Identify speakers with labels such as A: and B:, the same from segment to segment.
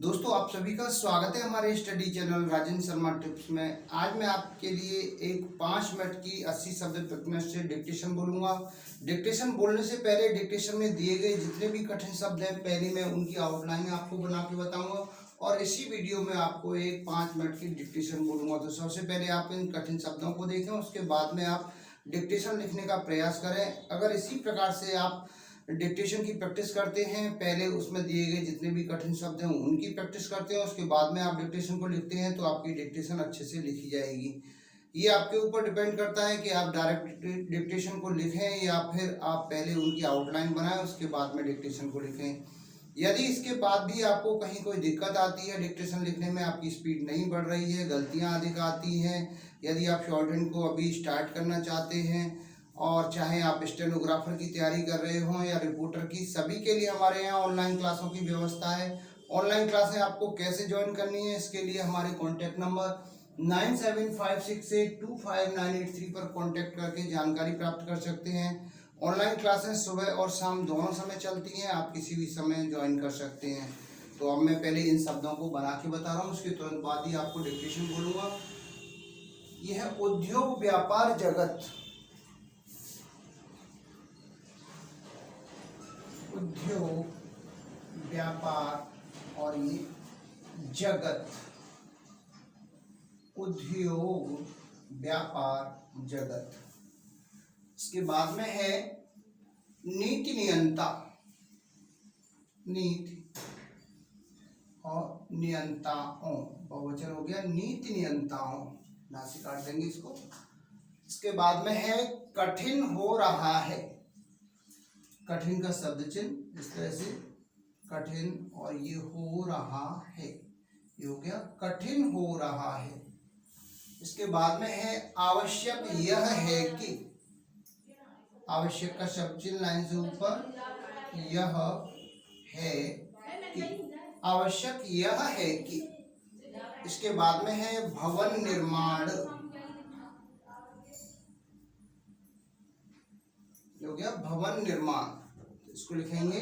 A: दोस्तों आप सभी का स्वागत है हमारे study channel Rajendra Sharma tips में। आज मैं आपके लिए एक 5 मिनट की 80 शब्द फिटनेस से डिक्टेशन बोलूंगा। डिक्टेशन बोलने से पहले डिक्टेशन में दिए गए जितने भी कठिन शब्द हैं पहले मैं उनकी आउटलाइन आपको बना के बताऊंगा और इसी वीडियो में आपको एक 5 मिनट की डिक्टेशन बोलूंगा। तो सबसे पहले आप इन कठिन शब्दों को देखें, उसके बाद में आप डिक्टेशन लिखने का प्रयास करें। अगर इसी प्रकार से आप डिक्टेशन की प्रैक्टिस करते हैं, पहले उसमें दिए गए जितने भी कठिन शब्द हैं उनकी प्रैक्टिस करते हैं, उसके बाद में आप डिक्टेशन को लिखते हैं तो आपकी डिक्टेशन अच्छे से लिखी जाएगी। ये आपके ऊपर डिपेंड करता है कि आप डायरेक्ट डिक्टेशन को लिखें या फिर आप पहले उनकी आउटलाइन बनाएं उसके बाद में डिक्टेशन को लिखें। यदि इसके बाद भी आपको कहीं कोई दिक्कत आती है, डिक्टेशन लिखने में आपकी स्पीड नहीं बढ़ रही है, गलतियां अधिक आती हैं, यदि आप शॉर्टहैंड को अभी स्टार्ट करना चाहते हैं और चाहे आप स्टेनोग्राफर की तैयारी कर रहे हों या रिपोर्टर की, सभी के लिए हमारे यहाँ ऑनलाइन क्लासों की व्यवस्था है। ऑनलाइन क्लासें आपको कैसे ज्वाइन करनी है, इसके लिए हमारे कॉन्टैक्ट नंबर 9756825983 पर कॉन्टैक्ट करके जानकारी प्राप्त कर सकते हैं। ऑनलाइन क्लासेस सुबह और शाम दोनों समय चलती हैं, आप किसी भी समय ज्वाइन कर सकते हैं। तो अब मैं पहले इन शब्दों को बना के बता रहा हूँ, उसके तुरंत बाद ही आपको डिक्टेशन बोलूँगा। यह उद्योग व्यापार जगत, उद्योग व्यापार और ये जगत, उद्योग व्यापार जगत। इसके बाद में है नीति नियंता, नीति और नियंताओं, बहुवचन हो गया नीति नियंताओं, नासिक काट देंगे इसको। इसके बाद में है कठिन हो रहा है, कठिन का शब्द चिन्ह इस तरह से कठिन और ये हो रहा है, ये हो गया कठिन हो रहा है। इसके बाद में है आवश्यक यह है कि, आवश्यक का शब्द चिन्ह लाइन से ऊपर, यह है कि, आवश्यक यह है कि। इसके बाद में है भवन निर्माण, हो गया भवन निर्माण, इसको लिखेंगे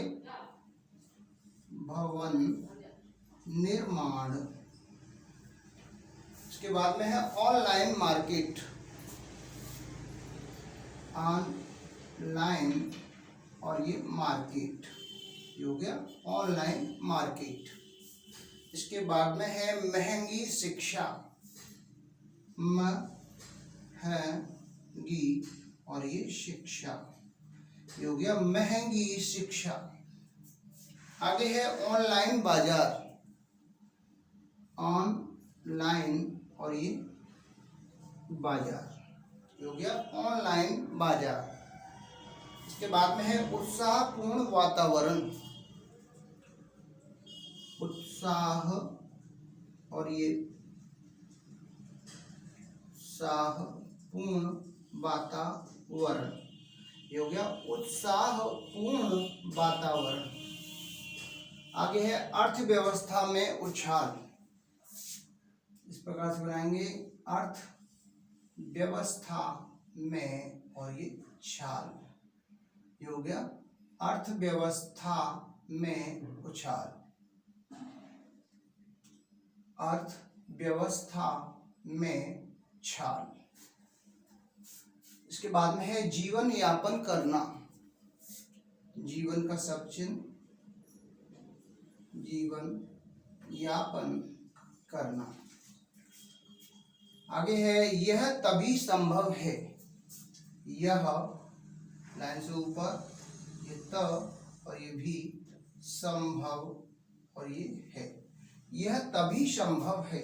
A: भवन निर्माण। इसके बाद में है ऑनलाइन मार्केट, ऑनलाइन और ये मार्केट, ये हो गया ऑनलाइन मार्केट। इसके बाद में है महंगी शिक्षा, महंगी और ये शिक्षा, ये हो गया महंगी शिक्षा। आगे है ऑनलाइन बाजार, ऑनलाइन और ये बाजार, ये हो गया ऑनलाइन बाजार। इसके बाद में है उत्साहपूर्ण वातावरण, उत्साह और ये उत्साहपूर्ण वातावरण, ये हो गया उत्साहपूर्ण वातावरण। आगे है अर्थव्यवस्था में उछाल, इस प्रकार से बनाएंगे अर्थव्यवस्था में और ये छाल, ये हो गया अर्थव्यवस्था में उछाल, अर्थव्यवस्था में छाल। इसके बाद में है जीवन यापन करना, जीवन का शब्द चिन्ह, जीवन यापन करना। आगे है यह तभी संभव है, यह लाइन से ऊपर, ये त और ये भी संभव और ये है, यह तभी संभव है।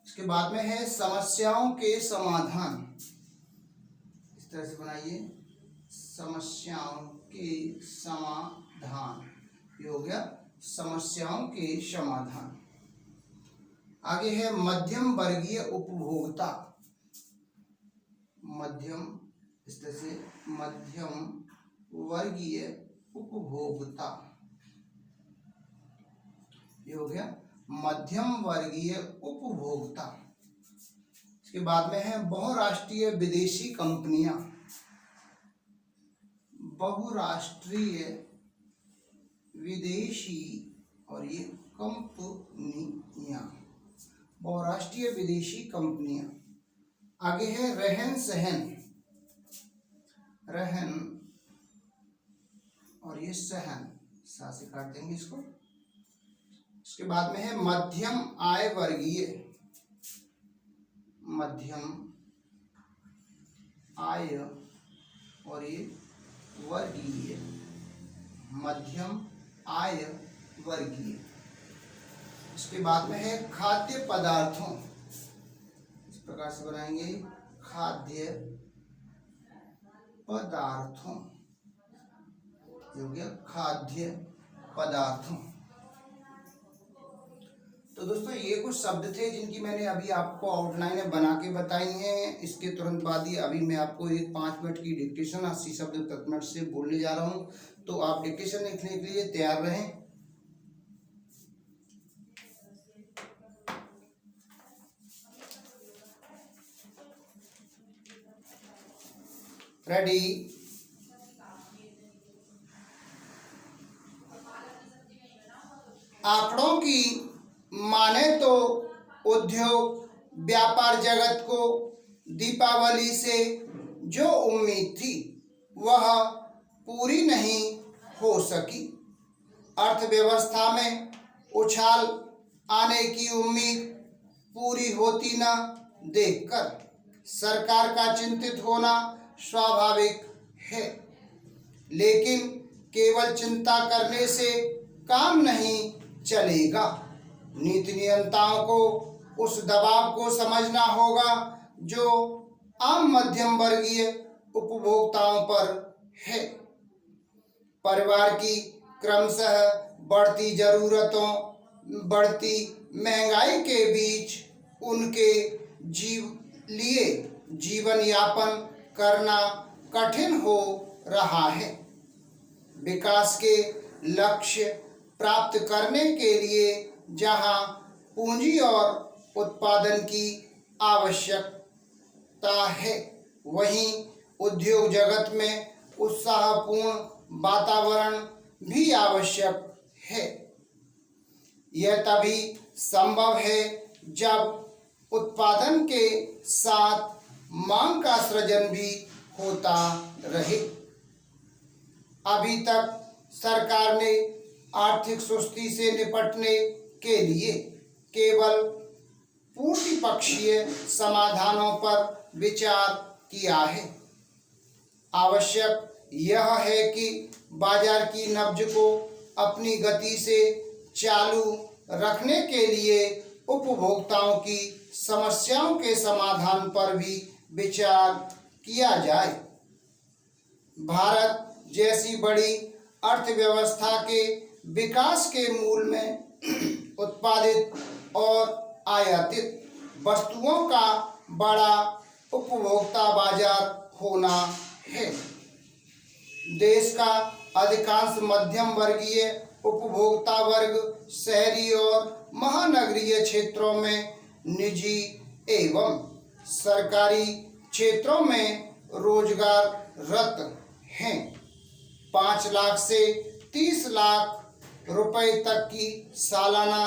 A: इसके बाद में है समस्याओं के समाधान, इस तरह से बनाइए समस्याओं के समाधान, ये हो गया समस्याओं के समाधान। आगे है मध्यम वर्गीय उपभोक्ता, मध्यम, इस तरह से मध्यम वर्गीय उपभोक्ता, ये हो गया मध्यम वर्गीय उपभोक्ता। इसके बाद में है बहुराष्ट्रीय विदेशी कंपनियां, बहुराष्ट्रीय विदेशी और ये कंपनियां, बहुराष्ट्रीय विदेशी कंपनियां। आगे है रहन सहन, रहन और ये सहन, सा से काट देंगे इसको। इसके बाद में है मध्यम आय वर्गीय, मध्यम आय और ये वर्गीय, मध्यम आय वर्गीय। इसके बाद में है खाद्य पदार्थों, इस प्रकार से बनाएंगे, खाद्य पदार्थों, हो गया खाद्य पदार्थों। तो दोस्तों ये कुछ शब्द थे जिनकी मैंने अभी आपको आउटलाइन बना के बताई हैं। इसके तुरंत बाद ही अभी मैं आपको एक 5 मिनट की डिक्टेशन 80 शब्द प्रति मिनट से बोलने जा रहा हूं, तो आप डिक्टेशन लिखने के लिए तैयार रहें। रेडी। आंकड़ों की माने तो उद्योग व्यापार जगत को दीपावली से जो उम्मीद थी वह पूरी नहीं हो सकी। अर्थव्यवस्था में उछाल आने की उम्मीद पूरी होती न देखकर सरकार का चिंतित होना स्वाभाविक है, लेकिन केवल चिंता करने से काम नहीं चलेगा। नीति नियंताओं को उस दबाव को समझना होगा जो आम मध्यम वर्गीय उपभोक्ताओं पर है। परिवार की क्रमशः बढ़ती जरूरतों, बढ़ती महंगाई के बीच उनके लिए जीवन यापन करना कठिन हो रहा है। विकास के लक्ष्य प्राप्त करने के लिए जहां पूंजी और उत्पादन की आवश्यकता है, वहीं उद्योग जगत में उत्साहपूर्ण वातावरण भी आवश्यक है। यह तभी संभव है जब उत्पादन के साथ मांग का सृजन भी होता रहे। अभी तक सरकार ने आर्थिक सुस्ती से निपटने के लिए केवल पूर्ति पक्षीय समाधानों पर विचार किया है। आवश्यक यह है कि बाजार की नब्ज को अपनी गति से चालू रखने के लिए उपभोक्ताओं की समस्याओं के समाधान पर भी विचार किया जाए। भारत जैसी बड़ी अर्थव्यवस्था के विकास के मूल में उत्पादित और आयातित वस्तुओं का बड़ा उपभोक्ता बाजार होना है। देश का अधिकांश मध्यम वर्गीय उपभोक्ता वर्ग शहरी और महानगरीय क्षेत्रों में निजी एवं सरकारी क्षेत्रों में रोजगाररत हैं। 5 लाख से 30 लाख रुपए तक की सालाना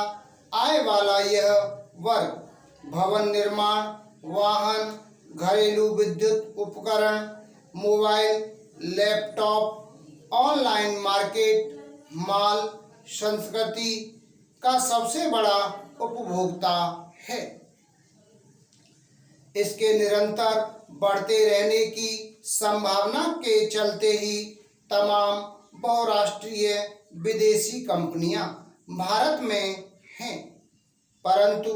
A: आय वाला यह वर्ग भवन निर्माण, वाहन, घरेलू विद्युत उपकरण, मोबाइल, लैपटॉप, ऑनलाइन मार्केट, माल संस्कृति का सबसे बड़ा उपभोक्ता है। इसके निरंतर बढ़ते रहने की संभावना के चलते ही तमाम बहुराष्ट्रीय विदेशी कंपनियां भारत में हैं, परंतु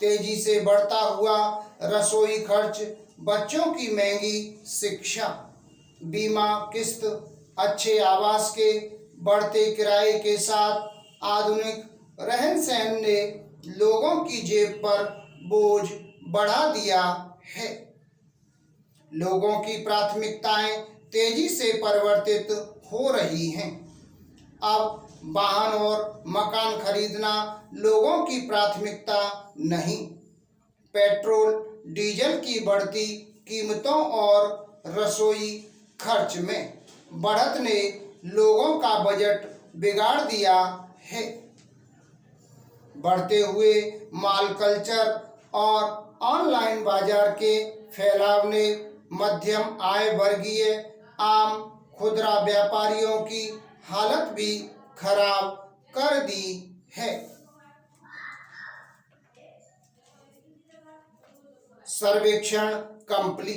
A: तेजी से बढ़ता हुआ रसोई खर्च, बच्चों की महंगी शिक्षा, बीमा किस्त, अच्छे आवास के बढ़ते किराए के साथ आधुनिक रहन सहन ने लोगों की जेब पर बोझ बढ़ा दिया है। लोगों की प्राथमिकताएं तेजी से परिवर्तित हो रही हैं। अब वाहन और मकान खरीदना लोगों की प्राथमिकता नहीं। पेट्रोल डीजल की बढ़ती कीमतों और रसोई खर्च में बढ़त ने लोगों का बजट बिगाड़ दिया है। बढ़ते हुए माल कल्चर और ऑनलाइन बाजार के फैलाव ने मध्यम आय वर्गीय आम खुदरा व्यापारियों की हालत भी खराब कर दी है। सर्वेक्षण कंपनी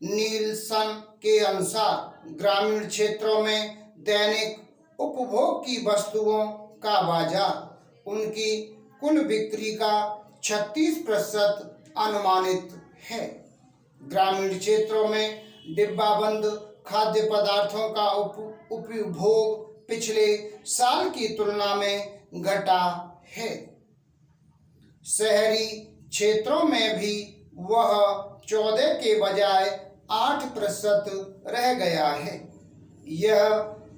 A: नीलसन के अनुसार ग्रामीण क्षेत्रों में दैनिक उपभोग की वस्तुओं का बाजार उनकी कुल बिक्री का 36% अनुमानित है। ग्रामीण क्षेत्रों में डिब्बाबंद खाद्य पदार्थों का उपभोग पिछले साल की तुलना में घटा है। शहरी क्षेत्रों में भी वह 14 के बजाय 8% रह गया है। यह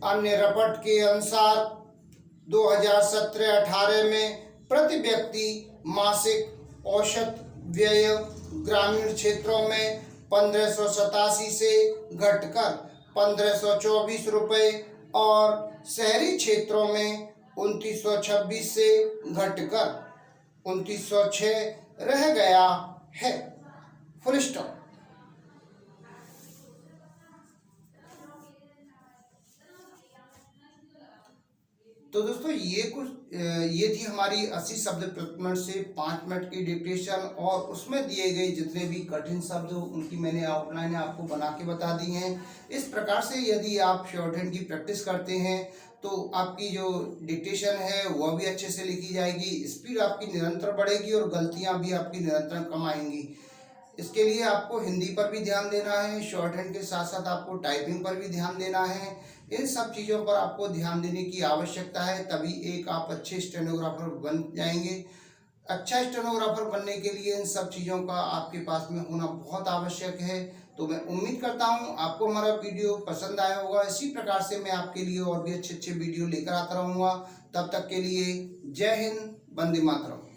A: अन्य रिपोर्ट के अनुसार 2017-18 में प्रति व्यक्ति मासिक औसत व्यय ग्रामीण क्षेत्रों में 1587 से घटकर 1524 रुपये और शहरी क्षेत्रों में 2926 से घटकर 2906 रह गया है। Full stop. तो दोस्तों ये थी हमारी 80 शब्द प्रति मिनट से 5 मिनट की डिक्टेशन और उसमें दिए गए जितने भी कठिन शब्द उनकी मैंने आउटलाइन आपको बना के बता दी हैं। इस प्रकार से यदि आप शॉर्ट हैंड की प्रैक्टिस करते हैं तो आपकी जो डिक्टेशन है वह भी अच्छे से लिखी जाएगी, स्पीड आपकी निरंतर बढ़ेगी और गलतियां भी आपकी निरंतर कम आएंगी। इसके लिए आपको हिंदी पर भी ध्यान देना है, शॉर्ट हैंड के साथ साथ आपको टाइपिंग पर भी ध्यान देना है। इन सब चीज़ों पर आपको ध्यान देने की आवश्यकता है, तभी एक आप अच्छे स्टेनोग्राफर बन जाएंगे। अच्छा स्टेनोग्राफर बनने के लिए इन सब चीज़ों का आपके पास में होना बहुत आवश्यक है। तो मैं उम्मीद करता हूँ आपको हमारा वीडियो पसंद आया होगा। इसी प्रकार से मैं आपके लिए और भी अच्छे अच्छे वीडियो लेकर आता रहूँगा। तब तक के लिए जय हिंद, वंदे मातरम।